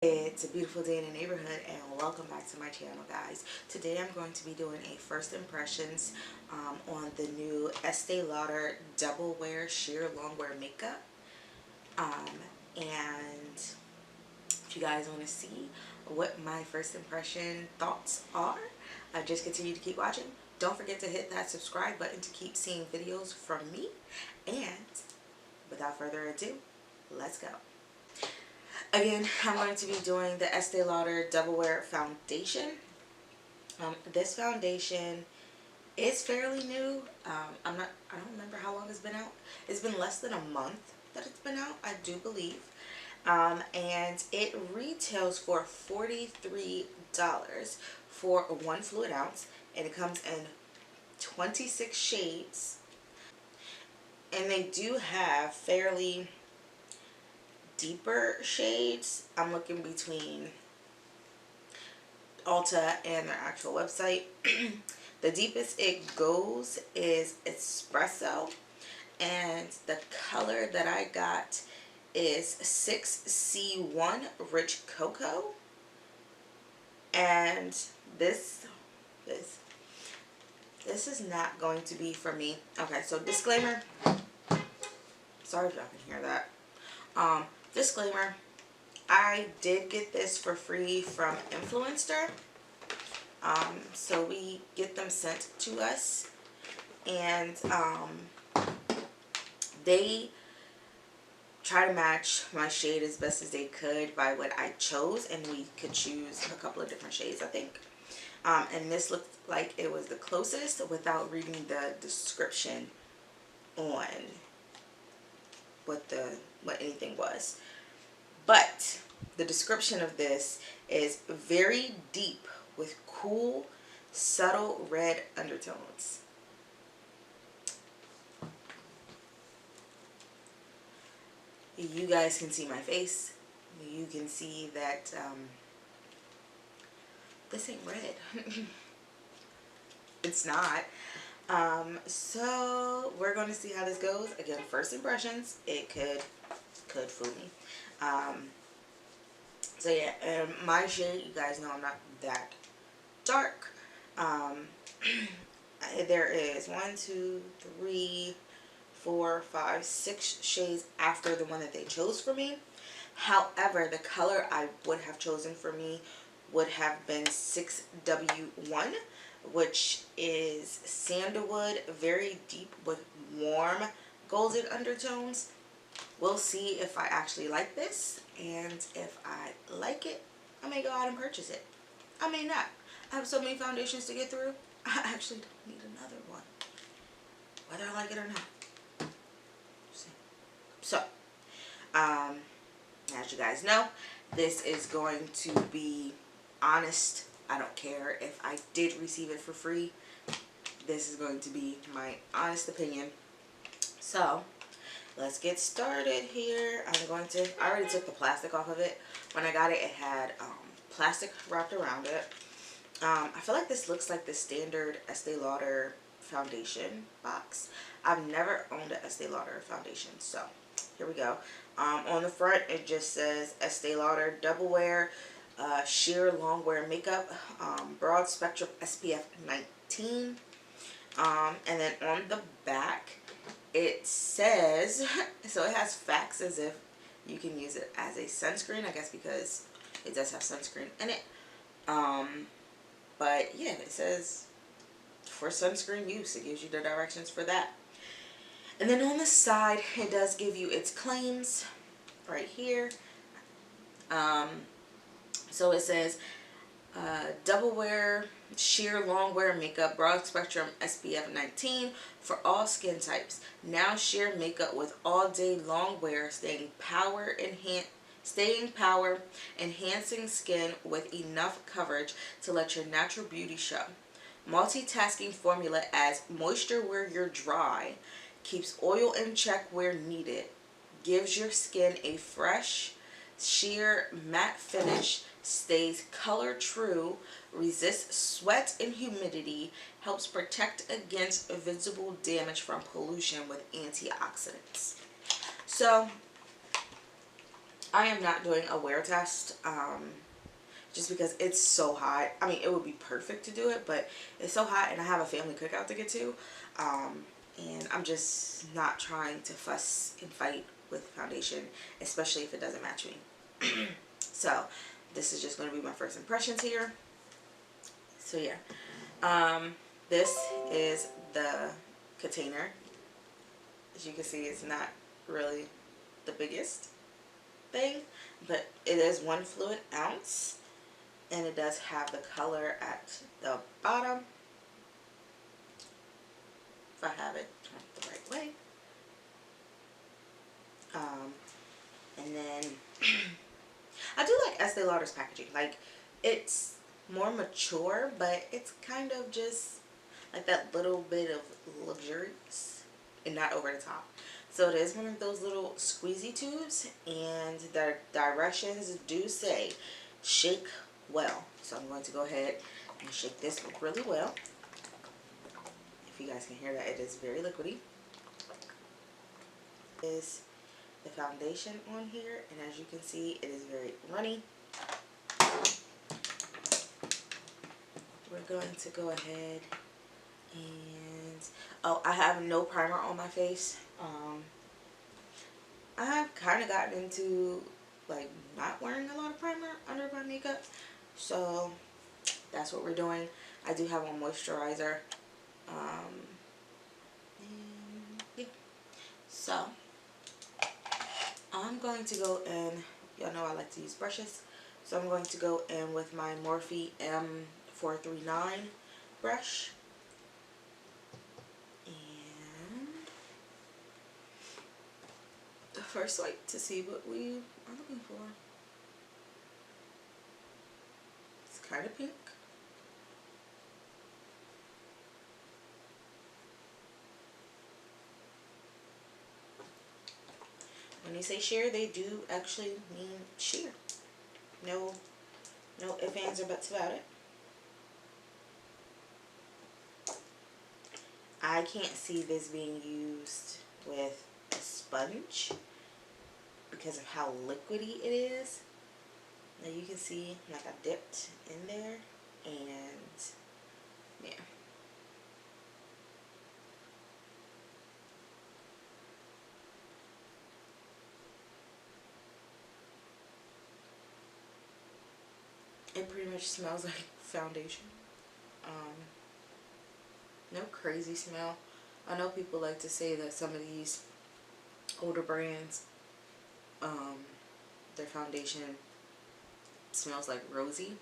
It's a beautiful day in the neighborhood and welcome back to my channel, guys. Today I'm going to be doing a first impressions on the new Estee Lauder Double Wear Sheer Long Wear Makeup. And if you guys want to see what my first impression thoughts are, just continue to keep watching. Don't forget to hit that subscribe button to keep seeing videos from me. And without further ado, let's go. Again, I'm going to be doing the Estee Lauder Double Wear Foundation. This foundation is fairly new. I don't remember how long it's been out. It's been less than a month that it's been out, I do believe. And it retails for $43 for one fluid ounce, and it comes in 26 shades. And they do have fairly deeper shades. I'm looking between Ulta and their actual website. The deepest it goes is espresso, and the color that I got is 6C1 Rich Cocoa. And this is not going to be for me. Okay, so disclaimer. Sorry if y'all can hear that. Disclaimer, I did get this for free from Influencer. So we get them sent to us, and they try to match my shade as best as they could by what I chose, and we could choose a couple of different shades, I think. And this looked like it was the closest without reading the description on what anything was. But the description of this is very deep with cool, subtle red undertones. You guys can see my face. You can see that this ain't red. It's not. So we're going to see how this goes. Again, first impressions. It could fool me. So yeah, and my shade, you guys know I'm not that dark. There is 1, 2, 3, 4, 5, 6 shades after the one that they chose for me. However, the color I would have chosen for me would have been 6W1, which is sandalwood, very deep with warm golden undertones. We'll see if I actually like this, and if I like it, I may go out and purchase it. I may not. I have so many foundations to get through, I actually don't need another one, whether I like it or not. So, as you guys know, this is going to be honest. I don't care if I did receive it for free. This is going to be my honest opinion. So, let's get started here. I already took the plastic off of it. When I got it, it had plastic wrapped around it. I feel like this looks like the standard Estee Lauder foundation box. I've never owned an Estee Lauder foundation, so here we go. On the front, it just says Estee Lauder Double Wear Sheer Long Wear Makeup, Broad Spectrum SPF 19. And then on the back, it says, so it has facts as if you can use it as a sunscreen, I guess, because it does have sunscreen in it. But yeah, it says for sunscreen use. It gives you the directions for that. And then on the side, it does give you its claims right here. So it says Double Wear Sheer Long Wear Makeup, Broad Spectrum SPF 19 for all skin types. Now sheer makeup with all day long wear, staying power, enhancing skin with enough coverage to let your natural beauty show. Multitasking formula adds moisture where you're dry, keeps oil in check where needed, gives your skin a fresh, sheer, matte finish, stays color true, resists sweat and humidity, helps protect against visible damage from pollution with antioxidants. So I am not doing a wear test, just because it's so hot. I mean, it would be perfect to do it, but it's so hot and I have a family cookout to get to. And I'm just not trying to fuss and fight with foundation, especially if it doesn't match me. So this is just going to be my first impressions here. So yeah, this is the container. As you can see, it's not really the biggest thing, but it is 1 fluid ounce, and it does have the color at the bottom, if I have it the right way. And then I do like Estee Lauder's packaging. Like, it's more mature, but it's kind of just like that little bit of luxurious and not over the top. So it is one of those little squeezy tubes, and the directions do say shake well. So I'm going to go ahead and shake this really well. If you guys can hear that, it is very liquidy. Is the foundation on here, and as you can see, it is very runny. We're going to go ahead and, oh, I have no primer on my face. I have kind of gotten into like not wearing a lot of primer under my makeup, so that's what we're doing. I do have on moisturizer, and yeah. So I'm going to go in. Y'all know I like to use brushes, so I'm going to go in with my Morphe M439 brush. And the first swipe to see what we are looking for. It's kind of pink. When they say sheer, they do actually mean sheer. No ifs, ands, or buts about it. I can't see this being used with a sponge because of how liquidy it is. Now you can see like I dipped in there, and yeah. It pretty much smells like foundation. No crazy smell. I know people like to say that some of these older brands, their foundation smells like rosy,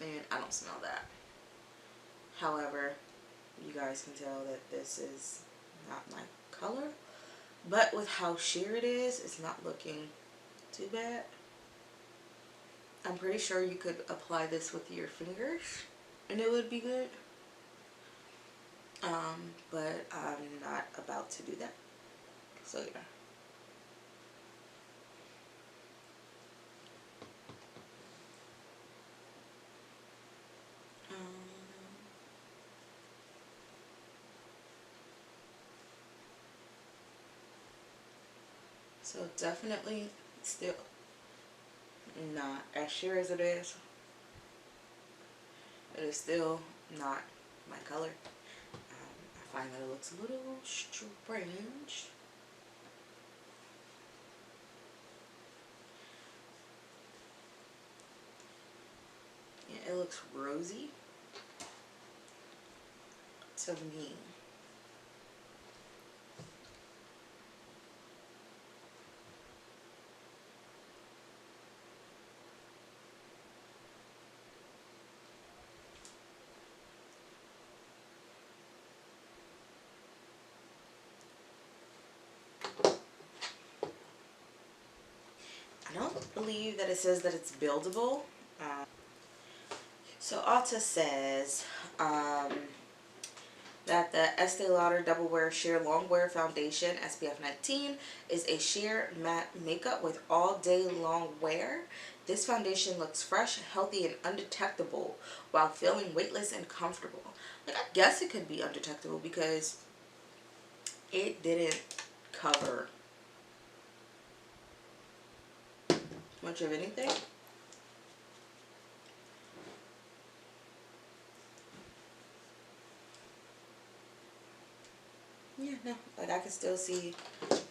and I don't smell that. However, you guys can tell that this is not my color, but with how sheer it is, it's not looking too bad. I'm pretty sure you could apply this with your fingers and it would be good, but I'm not about to do that, so yeah. So definitely still not as sheer as it is. It is still not my color. I find that it looks a little strange. Yeah, it looks rosy to me. I don't believe that it says that it's buildable. So Ulta says that the Estee Lauder Double Wear Sheer Long Wear Foundation SPF 19 is a sheer matte makeup with all day long wear. This foundation looks fresh, healthy, and undetectable while feeling weightless and comfortable. Like, I guess it could be undetectable because it didn't cover much of anything. Yeah, no, like I can still see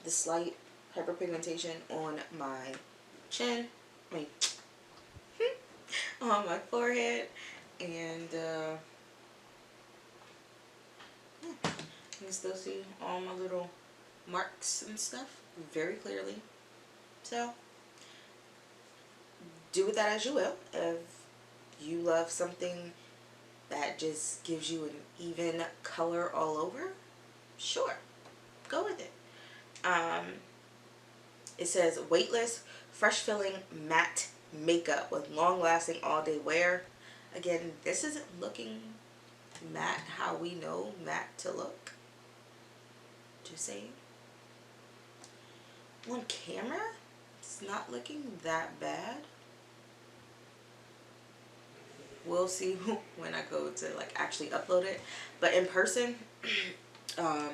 the slight hyperpigmentation on my chin, I mean, on my forehead, and yeah, you can still see all my little marks and stuff very clearly. So, do with that as you will. If you love something that just gives you an even color all over, sure, go with it. It says weightless, fresh feeling matte makeup with long lasting all day wear. Again, this isn't looking matte how we know matte to look. Just saying. On camera, it's not looking that bad. We'll see when I go to like actually upload it. But in person, I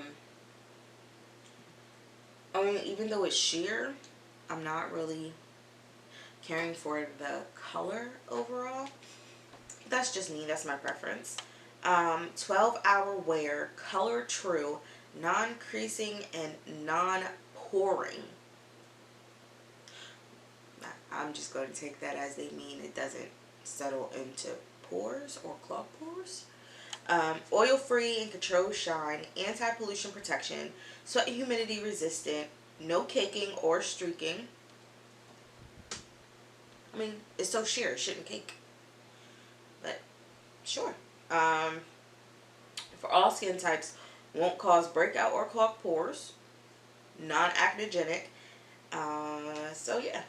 mean, even though it's sheer, I'm not really caring for the color overall. That's just me. That's my preference. 12-hour wear, color true, non-creasing and non-poring. I'm just going to take that as they mean it doesn't settle into pores or clog pores. Oil-free and controlled shine, anti-pollution protection, sweat and humidity resistant, no caking or streaking. I mean, it's so sheer, it shouldn't cake. But, sure. For all skin types, won't cause breakout or clog pores, non-acnogenic. So, yeah.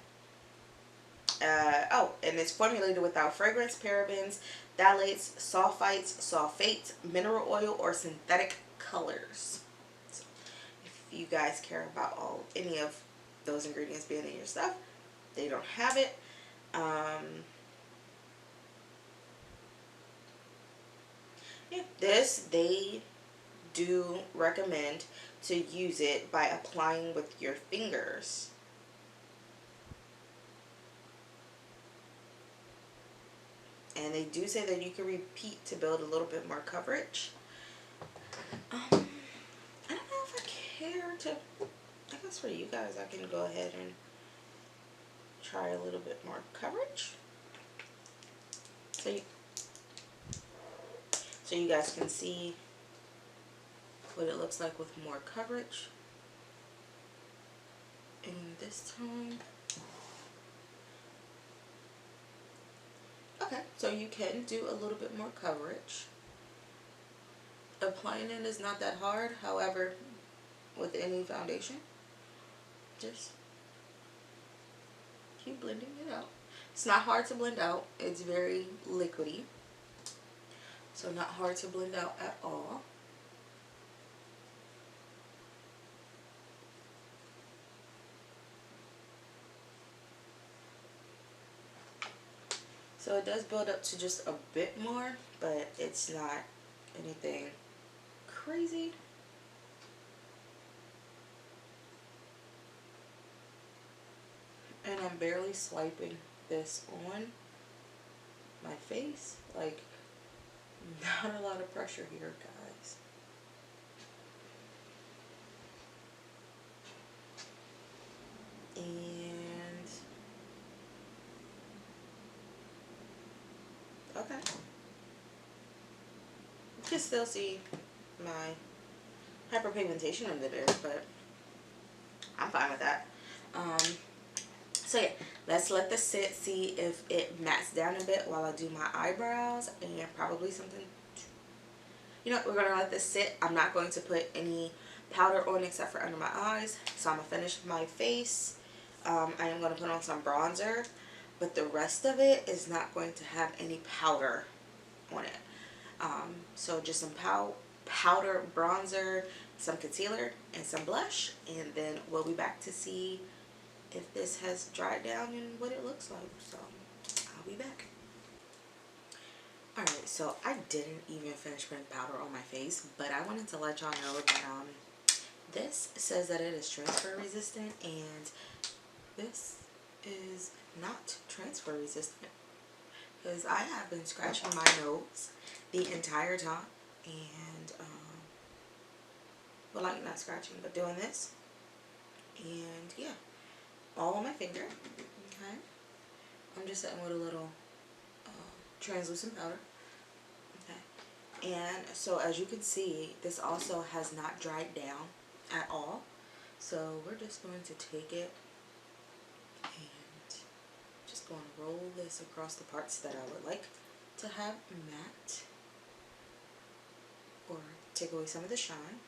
Oh, and it's formulated without fragrance, parabens, phthalates, sulfates, mineral oil, or synthetic colors. So if you guys care about any of those ingredients being in your stuff, they don't have it. Yeah, they do recommend to use it by applying with your fingers. And they do say that you can repeat to build a little bit more coverage. I don't know if I care to, I guess for you guys I can go ahead and try a little bit more coverage. So you guys can see what it looks like with more coverage. And this time, okay, so you can do a little bit more coverage. Applying it is not that hard, however, with any foundation, just keep blending it out. It's not hard to blend out, it's very liquidy, so not hard to blend out at all. So it does build up to just a bit more, but it's not anything crazy. And I'm barely swiping this on my face. Like, not a lot of pressure here, guys. And okay, you can still see my hyperpigmentation under there, but I'm fine with that. So yeah, let's let this sit, see if it mats down a bit while I do my eyebrows and probably something. You know, we're gonna let this sit. I'm not going to put any powder on except for under my eyes. So I'm gonna finish my face. I am gonna put on some bronzer, but the rest of it is not going to have any powder on it. So just some powder, bronzer, some concealer, and some blush, and then we'll be back to see if this has dried down and what it looks like. So I'll be back. Alright, so I didn't even finish putting powder on my face, but I wanted to let y'all know that this says that it is transfer resistant, and this is not transfer resistant, because I have been scratching my nose the entire time, and well, like not scratching, but doing this, and yeah, all on my finger. Okay, I'm just sitting with a little translucent powder. Okay, and so as you can see, this also has not dried down at all. So we're just going to take it and just going to roll this across the parts that I would like to have matte, or take away some of the shine.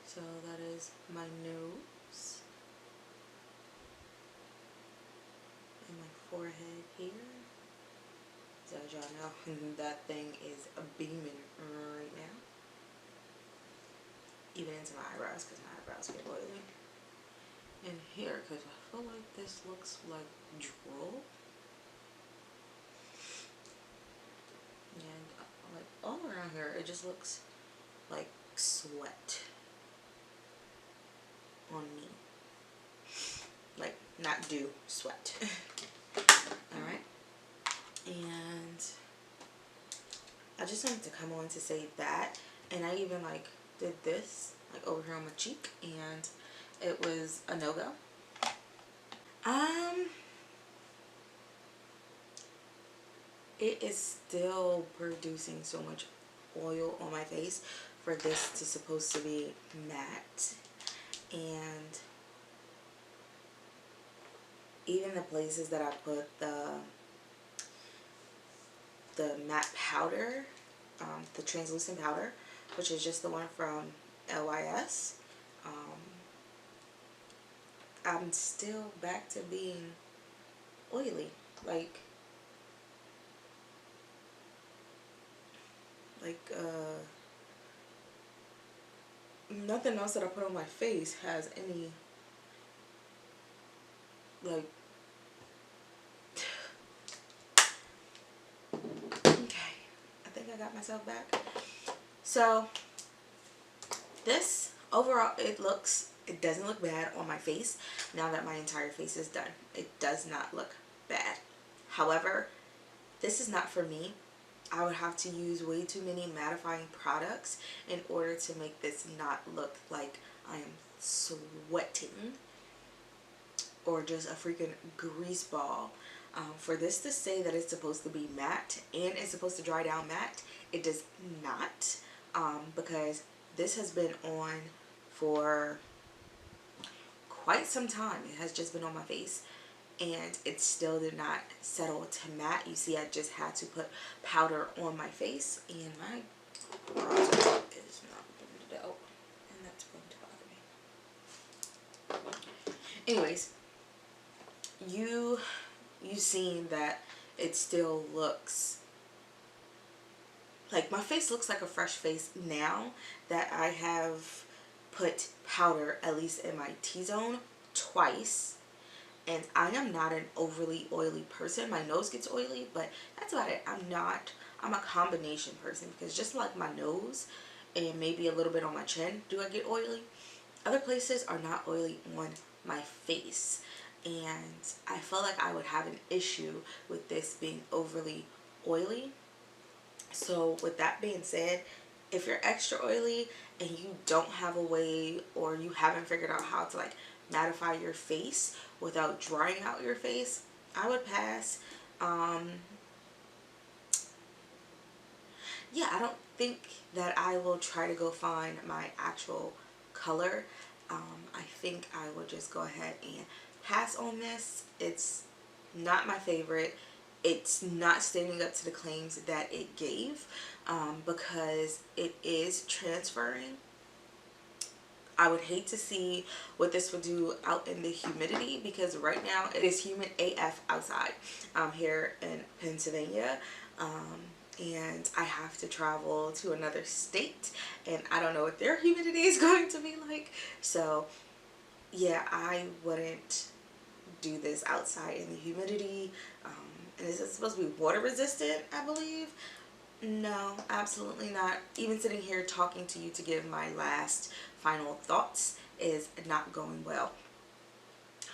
So that is my nose and my forehead here. So as y'all know, that thing is beaming right now. Even into my eyebrows, because my eyebrows get oily. And here, because I feel like this looks like drool. And like all around here, it just looks like sweat on me. Like, not dew, sweat. Alright. And I just wanted to come on to say that. And I even like did this like over here on my cheek, and it was a no-go. It is still producing so much oil on my face for this to supposed to be matte. And even the places that I put the matte powder, the translucent powder, which is just the one from LYS, I'm still back to being oily. Like nothing else that I put on my face has any, like, okay, I think I got myself back. So this overall, it doesn't look bad on my face now that my entire face is done. It does not look bad. However, this is not for me. I would have to use way too many mattifying products in order to make this not look like I am sweating or just a freaking grease ball. For this to say that it's supposed to be matte and it's supposed to dry down matte, it does not, because this has been on for quite some time. It has just been on my face, and it still did not settle to matte. You see, I just had to put powder on my face, and my bronzer is not blended out, and that's going to bother me. Anyways, you seen that it still looks like my face looks like a fresh face now that I have put powder, at least in my T-zone, twice. And I am not an overly oily person. My nose gets oily, but that's about it. I'm a combination person, because just like my nose and maybe a little bit on my chin do I get oily, other places are not oily on my face. And I felt like I would have an issue with this being overly oily. So with that being said, if you're extra oily and you don't have a way, or you haven't figured out how to like mattify your face without drying out your face, I would pass. Yeah, I don't think that I will try to go find my actual color. I think I will just go ahead and pass on this. It's not my favorite. It's not standing up to the claims that it gave, because it is transferring. I would hate to see what this would do out in the humidity, because right now it is humid AF outside here in Pennsylvania. And I have to travel to another state, and I don't know what their humidity is going to be like. So yeah, I wouldn't do this outside in the humidity. And it's supposed to be water resistant, I believe. No, absolutely not. Even sitting here talking to you to give my last final thoughts is not going well.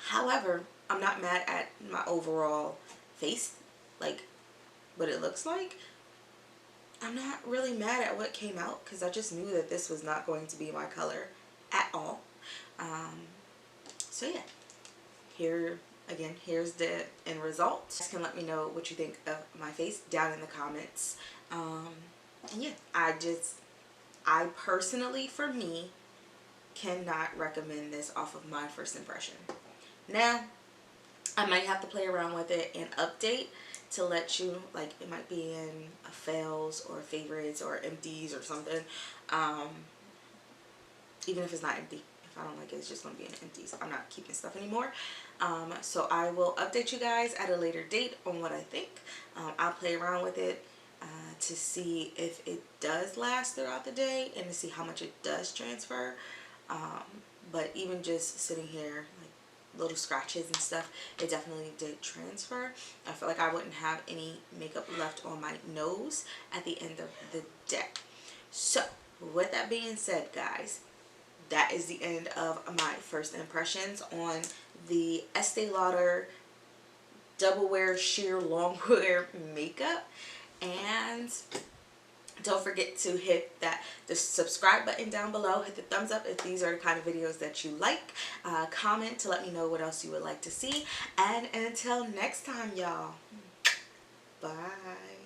However, I'm not mad at my overall face, like what it looks like. I'm not really mad at what came out because I just knew that this was not going to be my color at all. Um, so yeah, here again, here's the end result. You guys can let me know what you think of my face down in the comments. And yeah, I personally, for me, cannot recommend this off of my first impression. Now, I might have to play around with it and update to let you, like, it might be in a fails or favorites or empties or something. Um, Even if it's not empty. If I don't like it, it's just going to be an empties. I'm not keeping stuff anymore. So I will update you guys at a later date on what I think. I'll play around with it to see if it does last throughout the day and to see how much it does transfer. But even just sitting here, like little scratches and stuff, it definitely did transfer. I feel like I wouldn't have any makeup left on my nose at the end of the day. So with that being said, guys, that is the end of my first impressions on the Estee Lauder double wear sheer long wear makeup. And don't forget to hit the subscribe button down below. Hit the thumbs up if these are the kind of videos that you like. Comment to let me know what else you would like to see. And until next time, y'all. Bye.